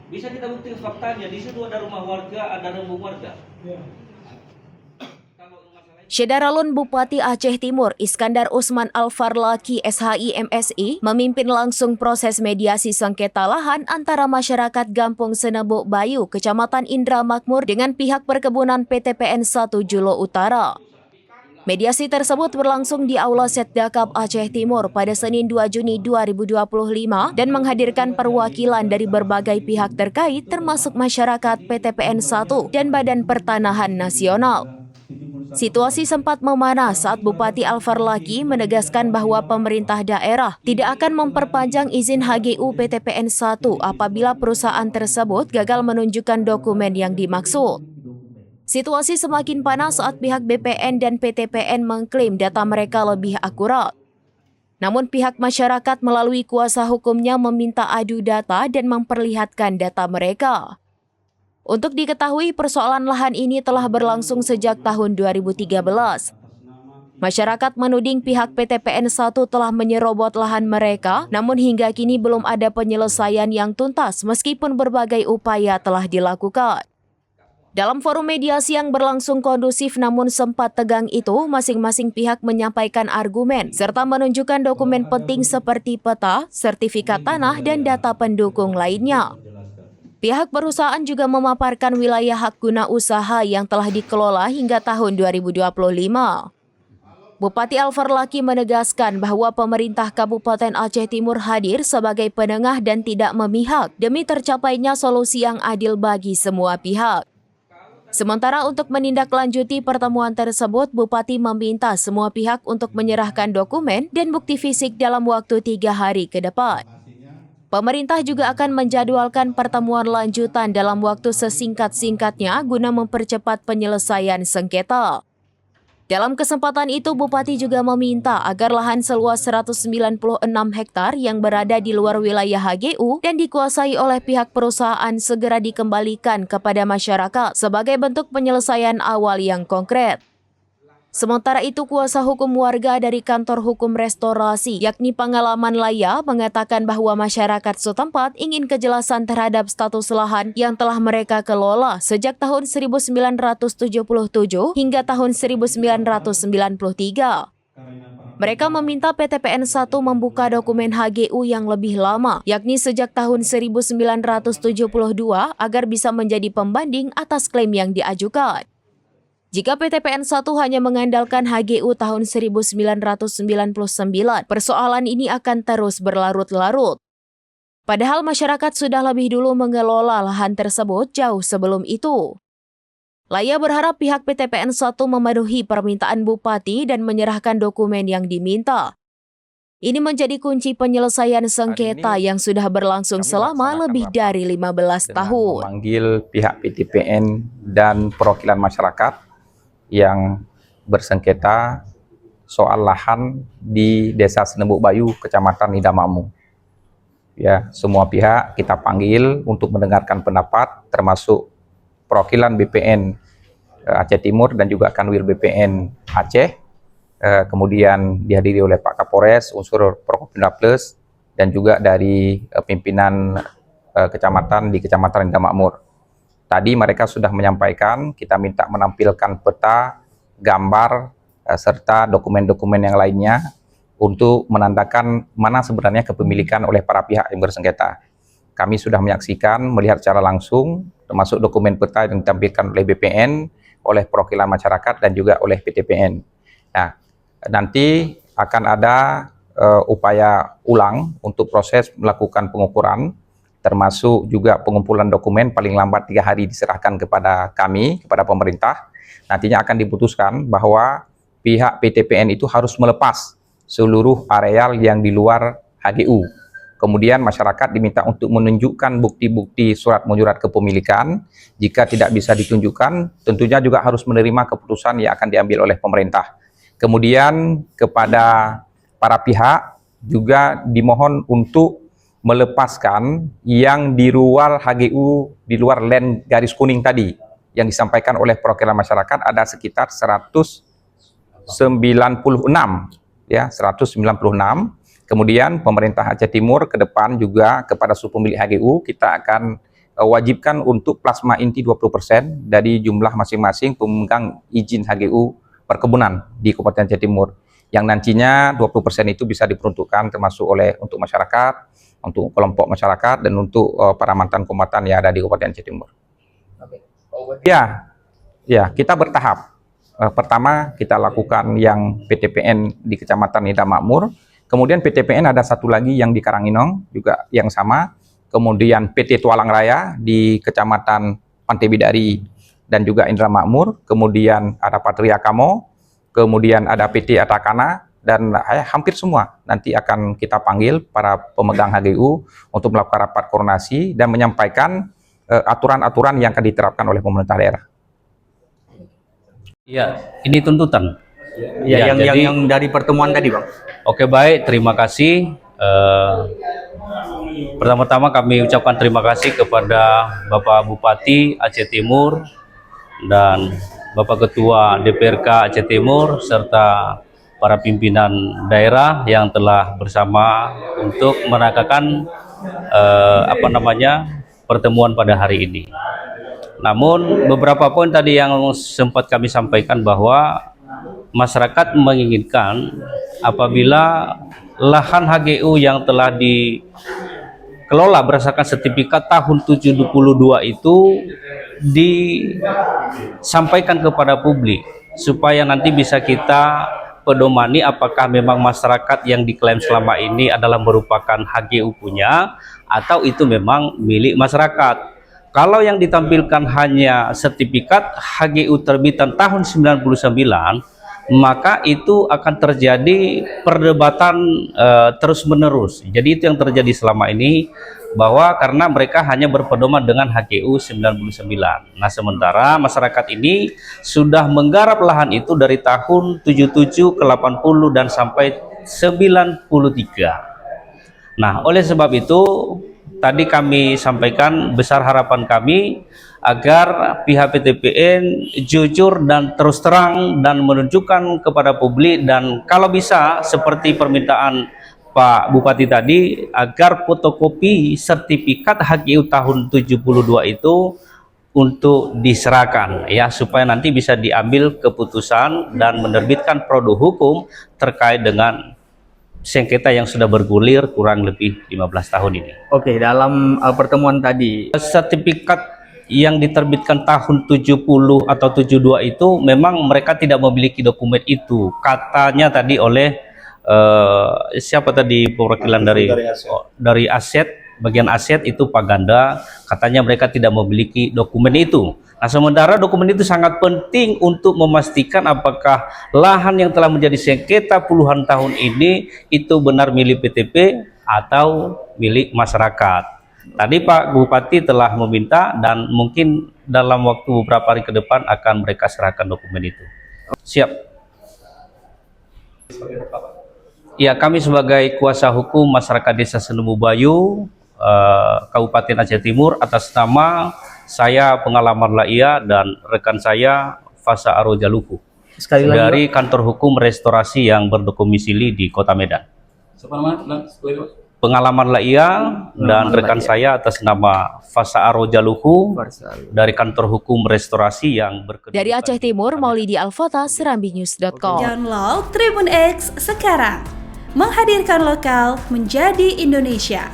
Bisa kita buktikan faktanya, di situ ada rumah warga, ada rembung warga. Ya. Syedaralun Bupati Aceh Timur Iskandar Usman Al-Farlaki SHI MSI memimpin langsung proses mediasi sengketa lahan antara masyarakat Gampung Senebuk Bayu, Kecamatan Indra Makmur dengan pihak perkebunan PTPN 1 Julo Utara. Mediasi tersebut berlangsung di Aula Setdakap Aceh Timur pada Senin 2 Juni 2025 dan menghadirkan perwakilan dari berbagai pihak terkait termasuk masyarakat PTPN 1 dan Badan Pertanahan Nasional. Situasi sempat memanas saat Bupati Al-Farlaki menegaskan bahwa pemerintah daerah tidak akan memperpanjang izin HGU PTPN 1 apabila perusahaan tersebut gagal menunjukkan dokumen yang dimaksud. Situasi semakin panas saat pihak BPN dan PTPN mengklaim data mereka lebih akurat. Namun pihak masyarakat melalui kuasa hukumnya meminta adu data dan memperlihatkan data mereka. Untuk diketahui, persoalan lahan ini telah berlangsung sejak tahun 2013. Masyarakat menuding pihak PTPN 1 telah menyerobot lahan mereka, namun hingga kini belum ada penyelesaian yang tuntas meskipun berbagai upaya telah dilakukan. Dalam forum mediasi yang berlangsung kondusif namun sempat tegang itu, masing-masing pihak menyampaikan argumen serta menunjukkan dokumen penting seperti peta, sertifikat tanah, dan data pendukung lainnya. Pihak perusahaan juga memaparkan wilayah hak guna usaha yang telah dikelola hingga tahun 2025. Bupati Al-Farlaki menegaskan bahwa pemerintah Kabupaten Aceh Timur hadir sebagai penengah dan tidak memihak demi tercapainya solusi yang adil bagi semua pihak. Sementara untuk menindaklanjuti pertemuan tersebut, Bupati meminta semua pihak untuk menyerahkan dokumen dan bukti fisik dalam waktu 3 hari ke depan. Pemerintah juga akan menjadwalkan pertemuan lanjutan dalam waktu sesingkat-singkatnya guna mempercepat penyelesaian sengketa. Dalam kesempatan itu, Bupati juga meminta agar lahan seluas 196 hektar yang berada di luar wilayah HGU dan dikuasai oleh pihak perusahaan segera dikembalikan kepada masyarakat sebagai bentuk penyelesaian awal yang konkret. Sementara itu, kuasa hukum warga dari Kantor Hukum Restorasi, yakni Pengalaman Laya, mengatakan bahwa masyarakat setempat ingin kejelasan terhadap status lahan yang telah mereka kelola sejak tahun 1977 hingga tahun 1993. Mereka meminta PTPN 1 membuka dokumen HGU yang lebih lama, yakni sejak tahun 1972, agar bisa menjadi pembanding atas klaim yang diajukan. Jika PTPN 1 hanya mengandalkan HGU tahun 1999, persoalan ini akan terus berlarut-larut. Padahal masyarakat sudah lebih dulu mengelola lahan tersebut jauh sebelum itu. Laya berharap pihak PTPN 1 memenuhi permintaan Bupati dan menyerahkan dokumen yang diminta. Ini menjadi kunci penyelesaian sengketa yang sudah berlangsung selama lebih dari 15 tahun. Memanggil pihak PTPN dan perwakilan masyarakat yang bersengketa soal lahan di Desa Senebuk Bayu, Kecamatan Indra Makmur. Ya, semua pihak kita panggil untuk mendengarkan pendapat, termasuk perwakilan BPN Aceh Timur dan juga Kanwil BPN Aceh. Kemudian dihadiri oleh Pak Kapolres, unsur Prokopimda Plus, dan juga dari pimpinan kecamatan di Kecamatan Indra Makmur. Tadi mereka sudah menyampaikan, kita minta menampilkan peta, gambar, serta dokumen-dokumen yang lainnya untuk menandakan mana sebenarnya kepemilikan oleh para pihak yang bersengketa. Kami sudah menyaksikan, melihat secara langsung, termasuk dokumen peta yang ditampilkan oleh BPN, oleh perwakilan masyarakat, dan juga oleh PTPN. Nah, nanti akan ada upaya ulang untuk proses melakukan pengukuran, termasuk juga pengumpulan dokumen paling lambat 3 hari diserahkan kepada kami, kepada pemerintah. Nantinya akan diputuskan bahwa pihak PTPN itu harus melepas seluruh areal yang di luar HGU. Kemudian masyarakat diminta untuk menunjukkan bukti-bukti surat menyurat kepemilikan. Jika tidak bisa ditunjukkan, tentunya juga harus menerima keputusan yang akan diambil oleh pemerintah. Kemudian kepada para pihak juga dimohon untuk melepaskan yang di luar HGU, di luar land garis kuning tadi, yang disampaikan oleh perwakilan masyarakat ada sekitar 196, ya, 196. Kemudian pemerintah Aceh Timur ke depan juga kepada seluruh pemilik HGU kita akan wajibkan untuk plasma inti 20% dari jumlah masing-masing pemegang izin HGU perkebunan di Kabupaten Aceh Timur. Yang nantinya 20% itu bisa diperuntukkan termasuk untuk masyarakat, untuk kelompok masyarakat, dan untuk para mantan kombatan yang ada di Kabupaten Aceh Timur. Ya, kita bertahap. Pertama kita lakukan yang PTPN di Kecamatan Nida Makmur, kemudian PTPN ada satu lagi yang di Karanginong juga yang sama, kemudian PT Tualang Raya di Kecamatan Pantai Bidari dan juga Indra Makmur, kemudian ada Patria Kamo, kemudian ada PT Atakana, dan hampir semua nanti akan kita panggil para pemegang HGU untuk melakukan rapat koordinasi dan menyampaikan aturan-aturan yang akan diterapkan oleh pemerintah daerah. Ya, ini tuntutan. Ya, yang dari pertemuan tadi, Bang. Oke, baik, terima kasih. Pertama-tama kami ucapkan terima kasih kepada Bapak Bupati Aceh Timur dan Bapak Ketua DPRK Aceh Timur serta para pimpinan daerah yang telah bersama untuk merangkakan pertemuan pada hari ini. Namun beberapa poin tadi yang sempat kami sampaikan bahwa masyarakat menginginkan apabila lahan HGU yang telah dikelola berdasarkan sertifikat tahun 72 itu disampaikan kepada publik supaya nanti bisa kita pedomani apakah memang masyarakat yang diklaim selama ini adalah merupakan HGU punya atau itu memang milik masyarakat. Kalau yang ditampilkan hanya sertifikat HGU terbitan tahun 99, maka itu akan terjadi perdebatan terus-menerus. Jadi itu yang terjadi selama ini, bahwa karena mereka hanya berpedoman dengan HGU 99. Nah, sementara masyarakat ini sudah menggarap lahan itu dari tahun 77 ke 80 dan sampai 93. Nah, oleh sebab itu tadi kami sampaikan besar harapan kami agar pihak PTPN jujur dan terus terang dan menunjukkan kepada publik, dan kalau bisa seperti permintaan Pak Bupati tadi agar fotokopi sertifikat HGU tahun 72 itu untuk diserahkan ya, supaya nanti bisa diambil keputusan dan menerbitkan produk hukum terkait dengan sengketa yang sudah bergulir kurang lebih 15 tahun ini. Oke, dalam pertemuan tadi sertifikat yang diterbitkan tahun 70 atau 72 itu memang mereka tidak memiliki dokumen itu. Katanya tadi oleh siapa tadi perwakilan dari aset, bagian aset itu Pak Ganda, katanya mereka tidak memiliki dokumen itu. Nah, sementara dokumen itu sangat penting untuk memastikan apakah lahan yang telah menjadi sengketa puluhan tahun ini itu benar milik PTP atau milik masyarakat. Tadi Pak Bupati telah meminta dan mungkin dalam waktu beberapa hari ke depan akan mereka serahkan dokumen itu. Siap. Ya, kami sebagai kuasa hukum masyarakat Desa Senembu Bayu, Kabupaten Aceh Timur, atas nama saya Pengalaman Laia dan rekan saya Fasa Arojaluku dari kantor hukum restorasi yang berdomisili di Kota Medan. Pengalaman Laia dan rekan saya atas nama Fasa Arojaluku dari kantor hukum restorasi yang berkedudukan Dari Aceh Timur, Maulidi Alfata, serambinews.com. Download Tribun X sekarang, menghadirkan lokal menjadi Indonesia.